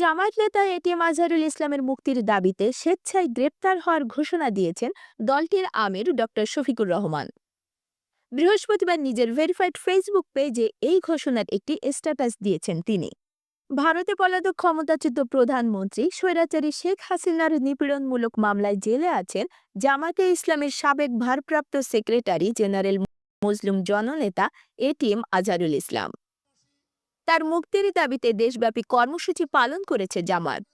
জামায়াত নেতা এটিএম আজহারুল ইসলামের মুক্তির দাবিতে স্বেচ্ছায় গ্রেপ্তার হওয়ার ঘোষণা দিয়েছেন দলটির আমির ডক্টর শফিকুর রহমান। বৃহস্পতিবার নিজের ভেরিফাইড ফেসবুক পেজে এই ঘোষণার একটি স্ট্যাটাস দিয়েছেন তিনি। ভারতে পলাতক ক্ষমতাচ্যুত প্রধানমন্ত্রী স্বৈরাচারী শেখ হাসিনার নিপীড়নমূলক মামলায় জেলে আছেন জামায়াতে ইসলামের সাবেক ভারপ্রাপ্ত সেক্রেটারি জেনারেল মুসলিম জননেতা এটিএম আজহারুল ইসলাম। তার মুক্তির দাবিতে দেশব্যাপী কর্মসূচি পালন করেছে জামায়াত।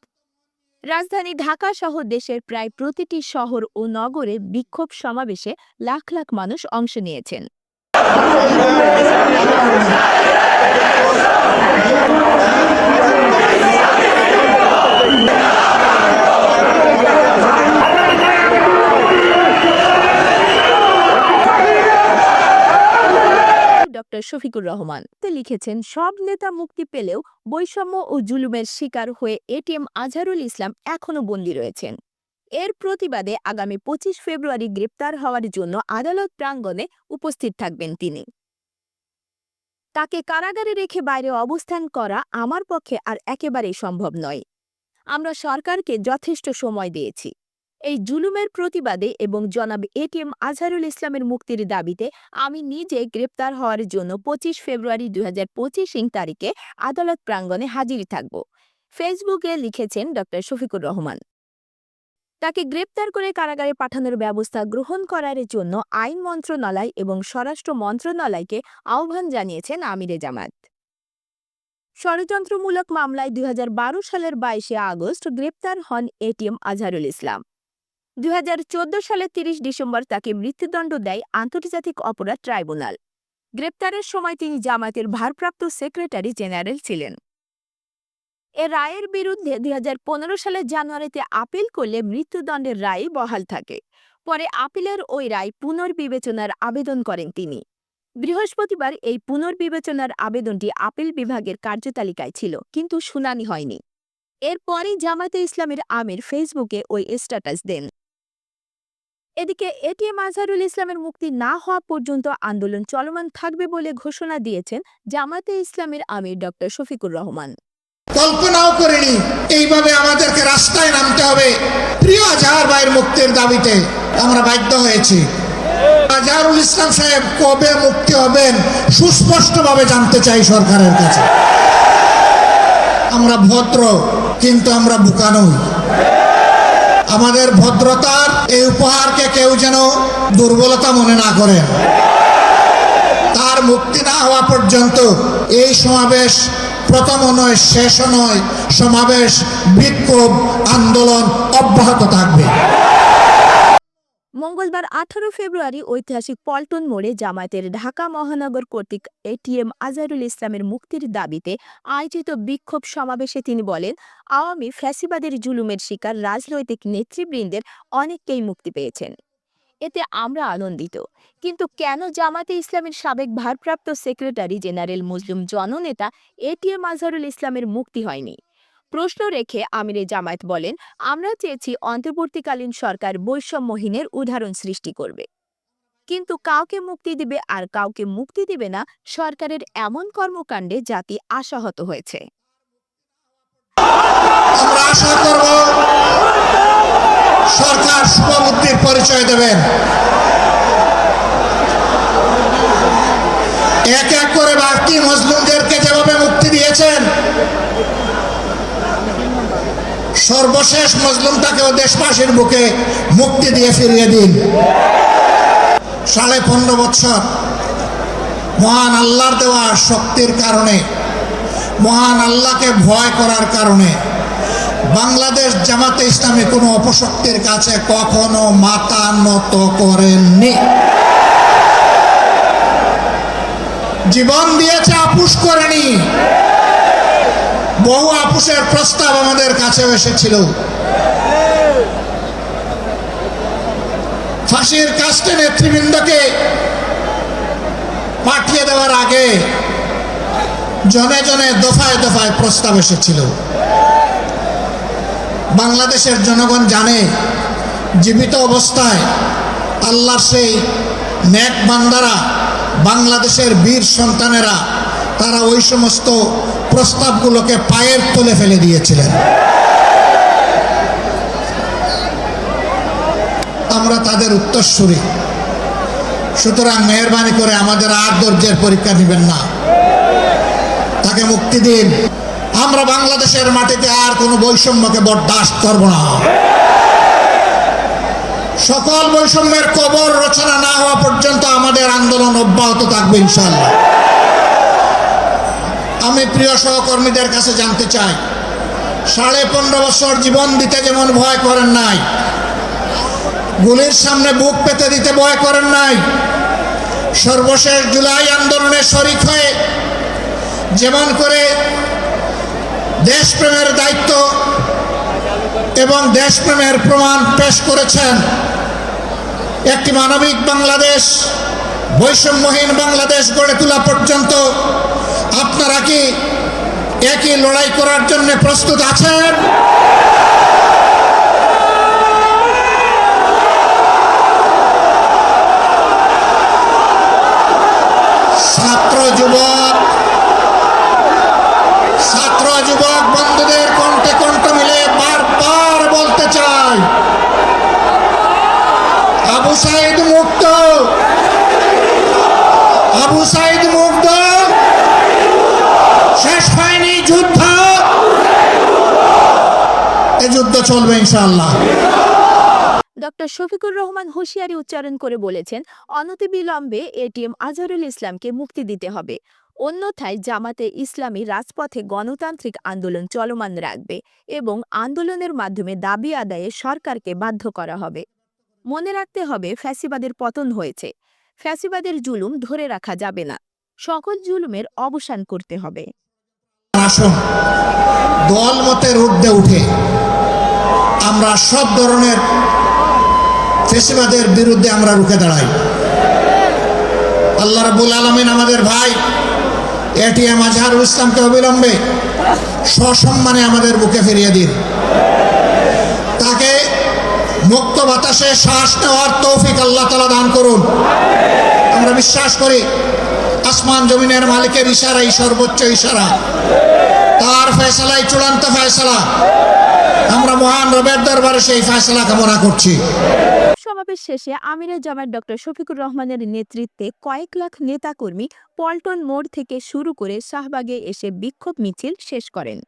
রাজধানী ঢাকা সহ দেশের প্রায় প্রতিটি শহর ও নগরে বিক্ষোভ সমাবেশে লাখ লাখ মানুষ অংশ নিয়েছেন। ডক্টর শফিকুর রহমান লিখেছেন, সব নেতা মুক্তি পেলেও বৈষম্য ও জুলুমের শিকার হয়ে এটিএম আজহারুল ইসলাম এখনো বন্দী রয়েছেন। এর প্রতিবাদে আগামী 25 ফেব্রুয়ারি গ্রেপ্তার হওয়ার জন্য আদালত প্রাঙ্গণে উপস্থিত থাকবেন তিনি। তাকে কারাগারে রেখে বাইরে অবস্থান করা আমার পক্ষে আর একেবারেই সম্ভব নয়। আমরা সরকারকে যথেষ্ট সময় দিয়েছি। এই জুলুমের প্রতিবাদে এবং জনাব এটিএম আজহারুল ইসলামের মুক্তির দাবিতে আমি নিজে গ্রেপ্তার হওয়ার জন্য 25 ফেব্রুয়ারি 2025 তারিখে আদালত প্রাঙ্গণে হাজির থাকব, ফেসবুকে লিখেছেন ডক্টর শফিকুর রহমান। তাকে গ্রেপ্তার করে কারাগারে পাঠানোর ব্যবস্থা গ্রহণ করার জন্য আইন মন্ত্রণালয় এবং স্বরাষ্ট্র মন্ত্রণালয়কে আহ্বান জানিয়েছেন আমিরে জামায়াত। ষড়যন্ত্রমূলক মামলায় 2012 সালের 22 আগস্ট গ্রেপ্তার হন এটিএম আজহারুল ইসলাম। 2014 সালের 30 ডিসেম্বর তাকে মৃত্যুদণ্ড দেয় আন্তর্জাতিক অপরাধ ট্রাইব্যুনাল। গ্রেপ্তারের সময় তিনি জামায়াতের ভারপ্রাপ্ত সেক্রেটারি জেনারেল ছিলেন। এ রায়ের বিরুদ্ধে 2015 সালের জানুয়ারিতে আপিল করলে মৃত্যুদণ্ডের রায় বহাল থাকে। পরে আপিলের ওই রায় পুনর্বিবেচনার আবেদন করেন তিনি। বৃহস্পতিবার এই পুনর্বিবেচনার আবেদনটি আপিল বিভাগের কার্যতালিকায় ছিল, কিন্তু শুনানি হয়নি। এরপরই জামায়াতে ইসলামের আমির ফেসবুকে ওই স্ট্যাটাস দেন। এদিকে এটিএম আজহারুল ইসলামের মুক্তি না হওয়া পর্যন্ত আন্দোলন চলমান থাকবে বলে ঘোষণা দিয়েছেন জামায়াতে ইসলামের আমির ডক্টর শফিকুর রহমান। কল্পনাও করিনি এইভাবে আমাদেরকে রাস্তায় নামতে হবে। প্রিয় আজহার ভাইয়ের মুক্তির দাবিতে আমরা বাধ্য হয়েছি। আজহারুল ইসলাম সাহেব কবে মুক্তি হবেন সুস্পষ্টভাবে জানতে চাই সরকারের কাছে। আমরা ভদ্র, কিন্তু আমরা বোকা নই। আমাদের ভদ্রতার এই উপহারকে কেউ যেন দুর্বলতা মনে না করেন। তার মুক্তি না হওয়া পর্যন্ত এই সমাবেশ প্রথম নয়, শেষ নয়, সমাবেশ, বিক্ষোভ, আন্দোলন অব্যাহত থাকবে। মঙ্গলবার 18 ফেব্রুয়ারি ঐতিহাসিক পল্টন মোড়ে জামায়াতের ঢাকা মহানগর কর্তৃক এটিএম আজহারুল ইসলামের মুক্তির দাবিতে আয়োজিত বিক্ষোভ সমাবেশে তিনি বলেন, আওয়ামী ফ্যাসিবাদের জুলুমের শিকার রাজনৈতিক নেতৃবৃন্দের অনেককেই মুক্তি পেয়েছেন। এতে আমরা আনন্দিত, কিন্তু কেন জামায়াতে ইসলামের সাবেক ভারপ্রাপ্ত সেক্রেটারি জেনারেল মুসলিম জননেতা এটিএম আজহারুল ইসলামের মুক্তি হয়নি? প্রশ্ন রেখে আমিরে জামায়াত বলেন, আমরা চেয়েছি অন্তর্বর্তীকালীন সরকার বৈষম্যহীনের উদাহরণ সৃষ্টি করবে, কিন্তু কাউকে মুক্তি দিবে আর কাউকে মুক্তি দিবে না, সরকারের এমন কর্মকাণ্ডে জাতি আশাহত হয়েছে। আমরা আশা করব সরকার শুভবুদ্ধির পরিচয় দেবেন। এক এক করে বাকি মুসলিমদেরকে যেভাবে মুক্তি দিয়েছেন, সর্বশেষ মজলুমটাকেও দেশবাসীর বুকে মুক্তি দিয়ে ফিরিয়ে দিন। 15.5 বছর মহান আল্লাহর দেওয়া শক্তির কারণে, মহান আল্লাহকে ভয় করার কারণে বাংলাদেশ জামাতে ইসলামী কোনো অপশক্তির কাছে কখনো মাথা নত করেননি। জীবন দিয়েছে, আপুস করেনি। বহু আপুসের প্রস্তাব আমাদের কাছে এসেছিল। ফাঁসির কাস্টে নেতৃবৃন্দকে পাঠিয়ে দেওয়ার আগে জনে জনে দফায় দফায় প্রস্তাব এসেছিল। বাংলাদেশের জনগণ জানে, জীবিত অবস্থায় আল্লাহর সেই নেক বান্দারা, বাংলাদেশের বীর সন্তানেরা তারা ওই সমস্ত প্রস্তাবগুলোকে পায়ের তলে ফেলে দিয়েছিলেন। আমরা তাদের উত্তরসূরি, সুতরাং মেহরবানি করে আমাদের আর ধৈর্যের পরীক্ষা নেবেন না, তাকে মুক্তি দিন। আমরা বাংলাদেশের মাটিতে আর কোনো বৈষম্যকে বরদাস্ত করব না। সকল বৈষম্যের কবর রচনা না হওয়া পর্যন্ত আমাদের আন্দোলন অব্যাহত থাকবে ইনশাআল্লাহ। আমি প্রিয় সহকর্মীদের কাছে জানতে চাই, 15.5 বছর জীবন দিতে যেমন ভয় করেন নাই, গুলির সামনে বুক পেতে দিতে ভয় করেন নাই, সর্বশেষ জুলাই আন্দোলনে শরিক হয়ে যেমন করে দেশপ্রেমের দায়িত্ব এবং দেশপ্রেমের প্রমাণ পেশ করেছেন, একটি মানবিক বাংলাদেশ, বৈষম্যহীন বাংলাদেশ গড়ে তোলা পর্যন্ত আপনারা কি একই লড়াই করার জন্য প্রস্তুত আছেন? ছাত্র যুবক বন্ধুদের কণ্ঠে কণ্ঠ মিলে বারবার বলতে চাই, আবু সাইদ মুক্ত, আবু সাইদ মুক্ত, শেষ হয়নি যুদ্ধ, এই যুদ্ধ চলবে ইনশাআল্লাহ। ডক্টর শফিকুর রহমান হুঁশিয়ারি উচ্চারণ করে বলেছেন, অনতিবিলম্বে এটিএম আজহারুল ইসলামকে মুক্তি দিতে হবে, অন্যথায় জামাতে ইসলামী রাজপথে গণতান্ত্রিক আন্দোলন চলমান রাখবে এবং আন্দোলনের মাধ্যমে দাবি আদায়ে সরকারকে বাধ্য করা হবে। মনে রাখতে হবে, ফ্যাসিবাদের পতন হয়েছে, ফ্যাসিবাদের জুলুম ধরে রাখা যাবে না, সকল জুলুমের অবসান করতে হবে। আসুন, দল মতের ঊর্ধ্বে উঠে আমরা সব ধরনের ফ্যাসিবাদের বিরুদ্ধে আমরা রুখে দাঁড়াই। আল্লাহ রাব্বুল আলামিন আমাদের ভাই এটিএম আজহারুল ইসলামকে অবিলম্বে সসম্মানে আমাদের বুকে ফিরিয়ে দিন, তাকে মুক্ত বাতাসে শ্বাস নেওয়ার তৌফিক আল্লাহ তাআলা দান করুন। আমরা বিশ্বাস করি আসমান জমিনের মালিকের ইশারাই সর্বোচ্চ ইশারা, তার ফয়সালাই চূড়ান্ত ফয়সালা। আমরা মহান রবের দরবারে সেই ফয়সালা কামনা করছি। সমাবেশ শেষে আমিরে জামায়াত ডক্টর শফিকুর রহমানের নেতৃত্বে কয়েক লাখ নেতাকর্মী পল্টন মোড় থেকে শুরু করে শাহবাগে এসে বিক্ষোভ মিছিল শেষ করেন।